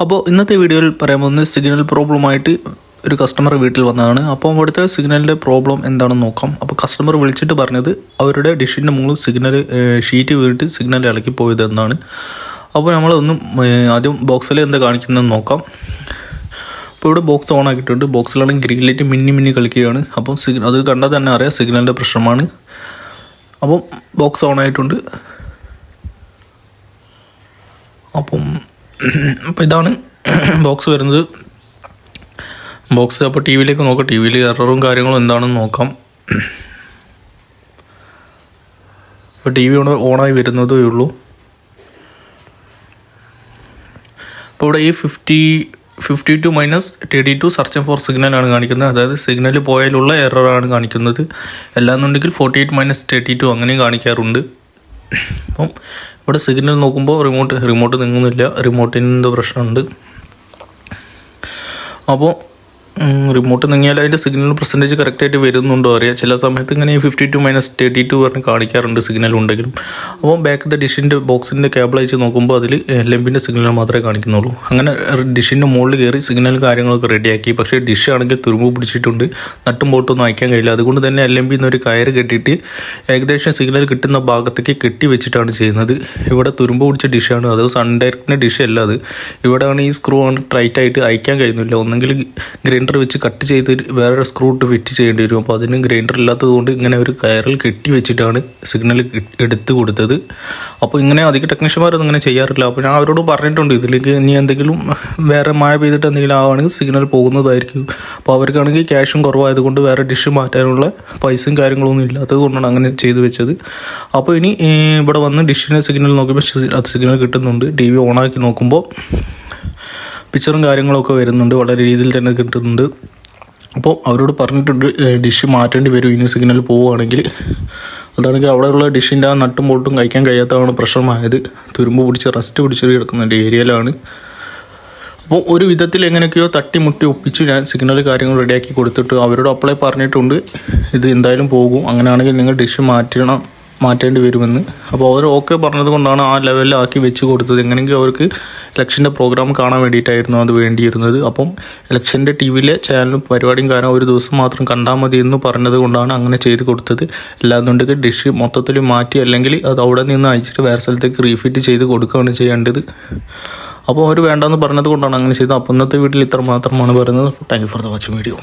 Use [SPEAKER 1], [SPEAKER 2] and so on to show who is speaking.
[SPEAKER 1] അപ്പോൾ ഇന്നത്തെ വീഡിയോയിൽ പറയാൻ പോകുന്നത് സിഗ്നൽ പ്രോബ്ലമായിട്ട് ഒരു കസ്റ്റമർ വീട്ടിൽ വന്നതാണ്. അപ്പോൾ അവിടുത്തെ സിഗ്നലിൻ്റെ പ്രോബ്ലം എന്താണെന്ന് നോക്കാം. അപ്പോൾ കസ്റ്റമർ വിളിച്ചിട്ട് പറഞ്ഞത് അവരുടെ ഡിഷിൻ്റെ മുകളിൽ സിഗ്നൽ ഷീറ്റ് വീണിട്ട് സിഗ്നൽ ഇളക്കി പോയതെന്നാണ്. അപ്പോൾ നമ്മളൊന്നും ആദ്യം ബോക്സിൽ എന്താ കാണിക്കുന്നതെന്ന് നോക്കാം. അപ്പോൾ ഇവിടെ ബോക്സ് ഓൺ ആക്കിയിട്ടുണ്ട്. ബോക്സിലാണെങ്കിൽ ഗ്രീൻ ലൈറ്റ് മിന്നി കളിക്കുകയാണ്. അപ്പം അത് കണ്ടാൽ തന്നെ അറിയാം സിഗ്നലിൻ്റെ പ്രശ്നമാണ്. അപ്പം ബോക്സ് ഓൺ ആയിട്ടുണ്ട്. അപ്പോൾ ഇതാണ് ബോക്സ് വരുന്നത്. ബോക്സ് അപ്പോൾ ടി വിയിലേക്ക് നോക്കാം. ടി വിയിൽ എററും കാര്യങ്ങളും എന്താണെന്ന് നോക്കാം. ഇപ്പോൾ ടി വി ഓണായി വരുന്നതേ ഉള്ളൂ. അപ്പോൾ ഇവിടെ ഈ 52 - 32 സെർച്ചിങ് ഫോർ സിഗ്നലാണ് കാണിക്കുന്നത്. അതായത് സിഗ്നൽ പോയാലുള്ള എററാണ് കാണിക്കുന്നത്. അല്ലാന്നുണ്ടെങ്കിൽ 48 - 32 അങ്ങനെയും കാണിക്കാറുണ്ട്. അപ്പം ഇവിടെ സിഗ്നൽ നോക്കുമ്പോൾ റിമോട്ട് നീങ്ങുന്നില്ല. റിമോട്ടിന് എന്തോ പ്രശ്നമുണ്ട്. അപ്പോൾ റിമോട്ട് നീങ്ങിയാൽ അതിൻ്റെ സിഗ്നൽ പെർസെൻറ്റേജ് കറക്റ്റായിട്ട് വരുന്നുണ്ടോ അറിയാം. ചില സമയത്ത് ഇങ്ങനെ 52 - 32 പറഞ്ഞ് കാണിക്കാറുണ്ട് സിഗ്നൽ ഉണ്ടെങ്കിലും. അപ്പോൾ ബാക്ക് ഡിഷിൻ്റെ ബോക്സിൻ്റെ കേബിൾ അയച്ച് നോക്കുമ്പോൾ അതിൽ LMBൻ്റെ സിഗ്നൽ മാത്രമേ കാണിക്കുന്നുള്ളൂ. അങ്ങനെ ഡിഷിൻ്റെ മുകളിൽ കയറി സിഗ്നൽ കാര്യങ്ങളൊക്കെ റെഡിയാക്കി. പക്ഷേ ഡിഷ് ആണെങ്കിൽ തുരുമ്പ് പിടിച്ചിട്ടുണ്ട്. നട്ടും ബോട്ടൊന്നും അയക്കാൻ കഴിയില്ല. അതുകൊണ്ട് തന്നെ LMB എന്നൊരു കയറ് കെട്ടിയിട്ട് ഏകദേശം സിഗ്നൽ കിട്ടുന്ന ഭാഗത്തേക്ക് കെട്ടി വെച്ചിട്ടാണ് ചെയ്യുന്നത്. ഇവിടെ തുരുമ്പ് പിടിച്ച ഡിഷാണ്. അത് സൺ ഡയറക്റ്റിൻ്റെ ഡിഷ് അല്ല. അത് ഇവിടെയാണ് ഈ സ്ക്രൂ ആണ് ടൈറ്റായിട്ട് അയക്കാൻ കഴിയുന്നില്ല. ഒന്നെങ്കിൽ ഗ്രൈൻഡർ വെച്ച് കട്ട് ചെയ്ത് വേറെ സ്ക്രൂ ഇട്ട് ഫിറ്റ് ചെയ്യേണ്ടി വരും. അപ്പോൾ അതിന് ഗ്രൈൻഡർ ഇല്ലാത്തത് കൊണ്ട് ഇങ്ങനെ ഒരു കയറിൽ കെട്ടി വെച്ചിട്ടാണ് സിഗ്നൽ എടുത്ത് കൊടുത്തത്. അപ്പോൾ ഇങ്ങനെ അധികം ടെക്നീഷ്യന്മാരൊന്നും ഇങ്ങനെ ചെയ്യാറില്ല. അപ്പോൾ ഞാൻ അവരോട് പറഞ്ഞിട്ടുണ്ട് ഇതിലേക്ക് ഇനി എന്തെങ്കിലും വേറെ മഴ പെയ്തിട്ട് എന്തെങ്കിലും ആവുകയാണെങ്കിൽ സിഗ്നൽ പോകുന്നതായിരിക്കും. അപ്പോൾ അവർക്കാണെങ്കിൽ ക്യാഷും കുറവായതുകൊണ്ട് വേറെ ഡിഷ് മാറ്റാനുള്ള പൈസയും കാര്യങ്ങളൊന്നും ഇല്ലാത്തത് കൊണ്ടാണ് അങ്ങനെ ചെയ്തു വെച്ചത്. അപ്പോൾ ഇനി ഇവിടെ വന്ന് ഡിഷിൻ്റെ സിഗ്നൽ നോക്കുമ്പോൾ സിഗ്നൽ കിട്ടുന്നുണ്ട്. TV ഓണാക്കി നോക്കുമ്പോൾ പിക്ചറും കാര്യങ്ങളൊക്കെ വരുന്നുണ്ട്. വളരെ രീതിയിൽ തന്നെ കിട്ടുന്നുണ്ട്. അപ്പോൾ അവരോട് പറഞ്ഞിട്ടുണ്ട് ഡിഷ് മാറ്റേണ്ടി വരും ഇനി സിഗ്നൽ പോവുകയാണെങ്കിൽ. അതാണെങ്കിൽ അവിടെയുള്ള ഡിഷിൻ്റെ ആ നട്ടും ബോട്ടും കഴിക്കാൻ കഴിയാത്തതാണ് പ്രശ്നമായത്. തുരുമ്പ് പിടിച്ച് റസ്റ്റ് പിടിച്ച് കിടക്കുന്ന ഏരിയയിലാണ്. അപ്പോൾ ഒരു വിധത്തിൽ എങ്ങനെയൊക്കെയോ തട്ടിമുട്ടി ഒപ്പിച്ച് ഞാൻ സിഗ്നൽ കാര്യങ്ങൾ റെഡിയാക്കി കൊടുത്തിട്ട് അവരോട് അപ്ലൈ പറഞ്ഞിട്ടുണ്ട് ഇത് എന്തായാലും പോകും, അങ്ങനെയാണെങ്കിൽ നിങ്ങൾ ഡിഷ് മാറ്റേണ്ടി വരുമെന്ന്. അപ്പോൾ അവർ ഓക്കെ പറഞ്ഞത് കൊണ്ടാണ് ആ ലെവലിലാക്കി വെച്ച് കൊടുത്തത്. എങ്ങനെയെങ്കിലും അവർക്ക് ഇലക്ഷൻ്റെ പ്രോഗ്രാം കാണാൻ വേണ്ടിയിട്ടായിരുന്നു അത് വേണ്ടിയിരുന്നത്. അപ്പം ഇലക്ഷൻ്റെ TVയിലെ ചാനലും പരിപാടിയും കാരണം ഒരു ദിവസം മാത്രം കണ്ടാൽ മതി എന്ന് പറഞ്ഞത് കൊണ്ടാണ് അങ്ങനെ ചെയ്ത് കൊടുത്തത്. അല്ലാന്നുണ്ടെങ്കിൽ ഡിഷ് മൊത്തത്തിൽ മാറ്റി അല്ലെങ്കിൽ അത് അവിടെ നിന്ന് അയച്ചിട്ട് വേറെ സ്ഥലത്തേക്ക് റീഫിറ്റ് ചെയ്ത് കൊടുക്കുകയാണ് ചെയ്യേണ്ടത്. അപ്പോൾ അവർ വേണ്ടെന്ന് പറഞ്ഞത് കൊണ്ടാണ് അങ്ങനെ ചെയ്തത്. അപ്പോൾ ഇന്നത്തെ വീട്ടിൽ ഇത്ര മാത്രമാണ് പറയുന്നത്. Thank you for the watching video.